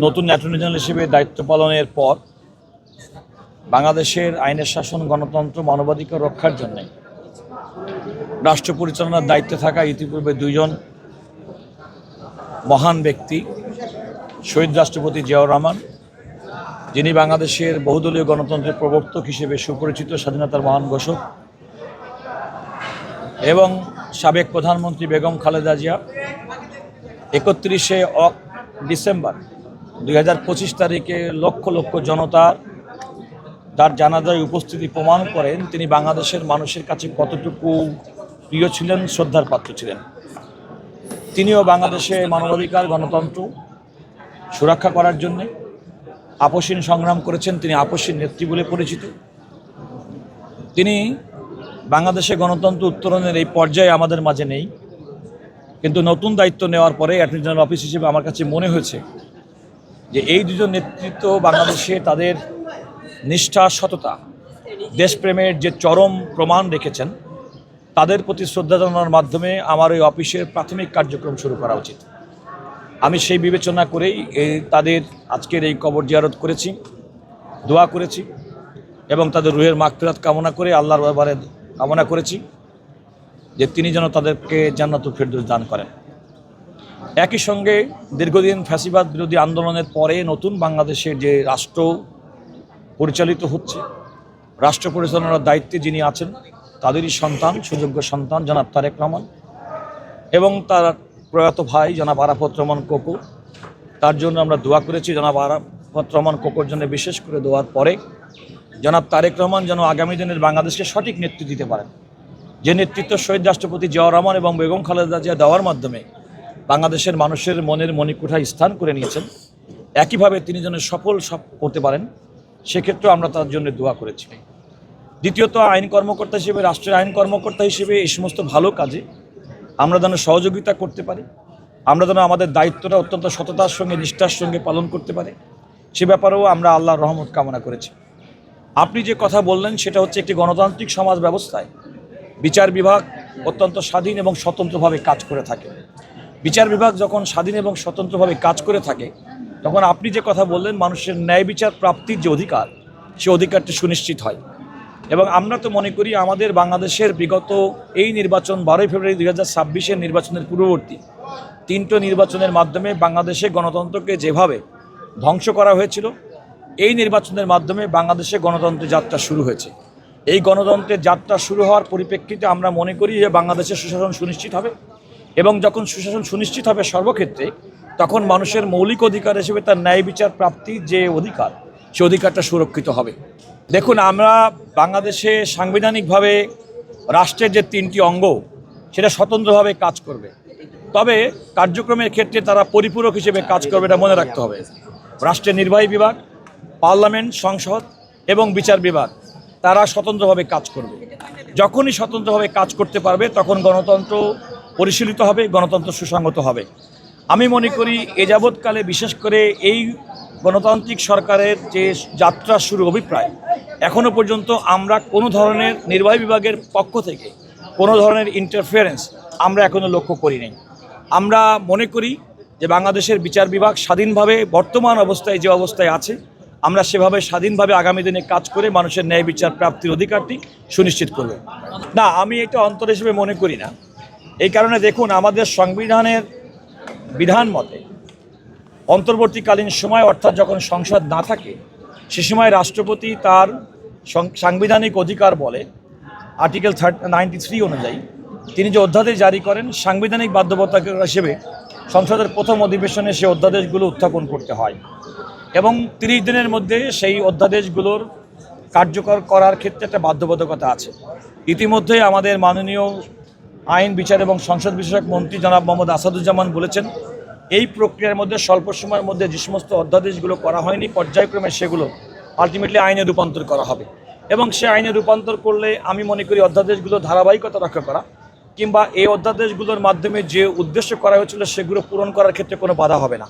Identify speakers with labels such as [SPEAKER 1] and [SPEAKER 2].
[SPEAKER 1] নতুন attorney general হিসেবে দায়িত্ব পালনের পর বাংলাদেশের আইনের শাসন, গণতন্ত্র, মানবাধিকার রক্ষার জন্য রাষ্ট্র পরিচালনার দায়িত্বে থাকা ইতিপূর্বে দুইজন মহান ব্যক্তি, শহীদ রাষ্ট্রপতি জিয়াউর রহমান, যিনি বাংলাদেশের বহুদলীয় গণতন্ত্রের প্রবর্তক হিসেবে সুপরিচিত, স্বাধীনতার মহান ঘোষক, এবং সাবেক প্রধানমন্ত্রী বেগম খালেদা জিয়া 31শে ডিসেম্বর 2025 তারিখে লক্ষ লক্ষ জনতা তার জানাজায় উপস্থিতি প্রমাণ করেন তিনি বাংলাদেশের মানুষের কাছে কতটুকু প্রিয় ছিলেন, শ্রদ্ধার পাত্র ছিলেন। তিনিও বাংলাদেশে মানবাধিকার, গণতন্ত্র সুরক্ষা করার জন্য আপসহীন সংগ্রাম করেছেন। তিনি আপসহীন নেত্রী বলে পরিচিত। তিনি বাংলাদেশে গণতন্ত্র উত্তরণের এই পর্যায়ে আমাদের মাঝে নেই, কিন্তু নতুন দায়িত্ব নেওয়ার পরে অ্যাটর্নি জেনারেল অফিস হিসেবে আমার কাছে মনে হয়েছে যে এই দুজন নেতৃত্ব বাংলাদেশে তাদের নিষ্ঠা, সততা, দেশপ্রেমের যে চরম প্রমাণ রেখেছেন, তাদের প্রতি শ্রদ্ধা জানানোর মাধ্যমে আমার এই অফিসের প্রাথমিক কার্যক্রম শুরু করা উচিত। আমি সেই বিবেচনা করেই তাদের আজকের এই কবর জিয়ারত করেছি, দোয়া করেছি এবং তাদের রুহের মাগফিরাত কামনা করে আল্লাহর দরবারে কামনা করেছি যে তিনি যেন তাদেরকে জান্নাতুল ফেরদৌস দান করেন। একই সঙ্গে দীর্ঘদিন ফ্যাসিবাদ বিরোধী আন্দোলনের পরে নতুন বাংলাদেশের যে রাষ্ট্র পরিচালিত হচ্ছে, রাষ্ট্র পরিচালনার দায়িত্বে যিনি আছেন তাদেরই সন্তান, সুযোগ্য সন্তান জনাব তারেক রহমান এবং তার প্রয়াত ভাই জনাব আরাফাত রহমান কোকো, তার জন্য আমরা দোয়া করেছি। জনাব আরাফাত রহমান কোকোর জন্য বিশেষ করে দোয়ার পরে জনাব তারেক রহমান যেন আগামী দিনের বাংলাদেশকে সঠিক নেতৃত্ব দিতে পারেন, যে নেতৃত্ব শহীদ রাষ্ট্রপতি জিয়াউর রহমান এবং বেগম খালেদা জিয়া দেওয়ার মাধ্যমে বাংলাদেশের মানুষের মনের মণিকুঠায় স্থান করে নিয়েছেন, একইভাবে তিনি যেন সফল করতে পারেন, সেক্ষেত্রে আমরা তার জন্য দোয়া করেছি। দ্বিতীয়ত, আইন কর্মকর্তা হিসেবে, রাষ্ট্রের আইন কর্মকর্তা হিসেবে এই সমস্ত ভালো কাজে আমরা যেন সহযোগিতা করতে পারি, আমরা যেন আমাদের দায়িত্বটা অত্যন্ত সততার সঙ্গে, নিষ্ঠার সঙ্গে পালন করতে পারি, সে ব্যাপারেও আমরা আল্লাহর রহমত কামনা করেছি। আপনি যে কথা বললেন সেটা হচ্ছে, একটি গণতান্ত্রিক সমাজ ব্যবস্থায় বিচার বিভাগ অত্যন্ত স্বাধীন এবং স্বতন্ত্রভাবে কাজ করে থাকে। বিচার বিভাগ যখন স্বাধীন এবং স্বতন্ত্রভাবে কাজ করে থাকে, তখন আপনি যে কথা বললেন, মানুষের ন্যায় বিচার প্রাপ্তির যে অধিকার, সে অধিকারটি সুনিশ্চিত হয়। এবং আমরা তো মনে করি আমাদের বাংলাদেশের বিগত এই নির্বাচন 12 ফেব্রুয়ারি 2026-এর নির্বাচনের পূর্ববর্তী 3টো নির্বাচনের মাধ্যমে বাংলাদেশে গণতন্ত্রকে যেভাবে ধ্বংস করা হয়েছিল, এই নির্বাচনের মাধ্যমে বাংলাদেশে গণতন্ত্রের যাত্রা শুরু হয়েছে। এই গণতন্ত্রের যাত্রা শুরু হওয়ার পরিপ্রেক্ষিতে আমরা মনে করি যে বাংলাদেশের সুশাসন সুনিশ্চিত হবে, এবং যখন সুশাসন সুনিশ্চিত হবে সর্বক্ষেত্রে, তখন মানুষের মৌলিক অধিকার হিসেবে তার ন্যায় বিচার প্রাপ্তির যে অধিকার, সে অধিকারটা সুরক্ষিত হবে। দেখুন, আমরা বাংলাদেশে সাংবিধানিকভাবে রাষ্ট্রের যে 3টি অঙ্গ, সেটা স্বতন্ত্রভাবে কাজ করবে, তবে কার্যক্রমের ক্ষেত্রে তারা পরিপূরক হিসেবে কাজ করবে, এটা মনে রাখতে হবে। রাষ্ট্রের নির্বাহী বিভাগ, পার্লামেন্ট, সংসদ এবং বিচার বিভাগ তারা স্বতন্ত্রভাবে কাজ করবে। যখনই স্বতন্ত্রভাবে কাজ করতে পারবে, তখন গণতন্ত্র পরিশীলিত হবে, গণতন্ত্র সুসংগত হবে। আমি মনে করি এ যাবৎকালে বিশেষ করে এই গণতান্ত্রিক সরকারের যে যাত্রা শুরু অভিপ্রায়, এখনও পর্যন্ত আমরা কোনো ধরনের নির্বাহী বিভাগের পক্ষ থেকে কোনো ধরনের ইন্টারফিয়ারেন্স আমরা এখনও লক্ষ্য করি নাই। আমরা মনে করি যে বাংলাদেশের বিচার বিভাগ স্বাধীনভাবে বর্তমান অবস্থায় যে অবস্থায় আছে, আমরা সেভাবে স্বাধীনভাবে আগামী দিনে কাজ করে মানুষের ন্যায় বিচার প্রাপ্তির অধিকারটি সুনিশ্চিত করব। না, আমি এটা অন্তর হিসেবে মনে করি না। এই কারণে দেখুন, আমাদের সংবিধানের বিধান মতে অন্তর্বর্তীকালীন সময়, অর্থাৎ যখন সংসদ না থাকে, সে সময় রাষ্ট্রপতি তার সাংবিধানিক অধিকার বলে আর্টিকেল 93 অনুযায়ী তিনি যে অধ্যাদেশ জারি করেন, সাংবিধানিক বাধ্যবাধকতা হিসেবে সংসদের প্রথম অধিবেশনে সে অধ্যাদেশগুলো উত্থাপন করতে হয় এবং 30 দিনের মধ্যে সেই অধ্যাদেশগুলোর কার্যকর করার ক্ষেত্রে একটা বাধ্যবাধকতা আছে। ইতিমধ্যে আমাদের মাননীয় আইন, বিচার এবং সংসদ বিষয়ক মন্ত্রী জনাব মোহাম্মদ আসাদুজ্জামান বলেছেন, এই প্রক্রিয়ার মধ্যে স্বল্প সময়ের মধ্যে যে সমস্ত অধ্যাদেশগুলো করা হয়নি, পর্যায়ক্রমে সেগুলো আলটিমেটলি আইনে রূপান্তর করা হবে। এবং সে আইনে রূপান্তর করলে আমি মনে করি অধ্যাদেশগুলো ধারাবাহিকতা রক্ষা করা কিংবা এই অধ্যাদেশগুলোর মাধ্যমে যে উদ্দেশ্য করা হয়েছিল সেগুলো পূরণ করার ক্ষেত্রে কোনো বাধা হবে না।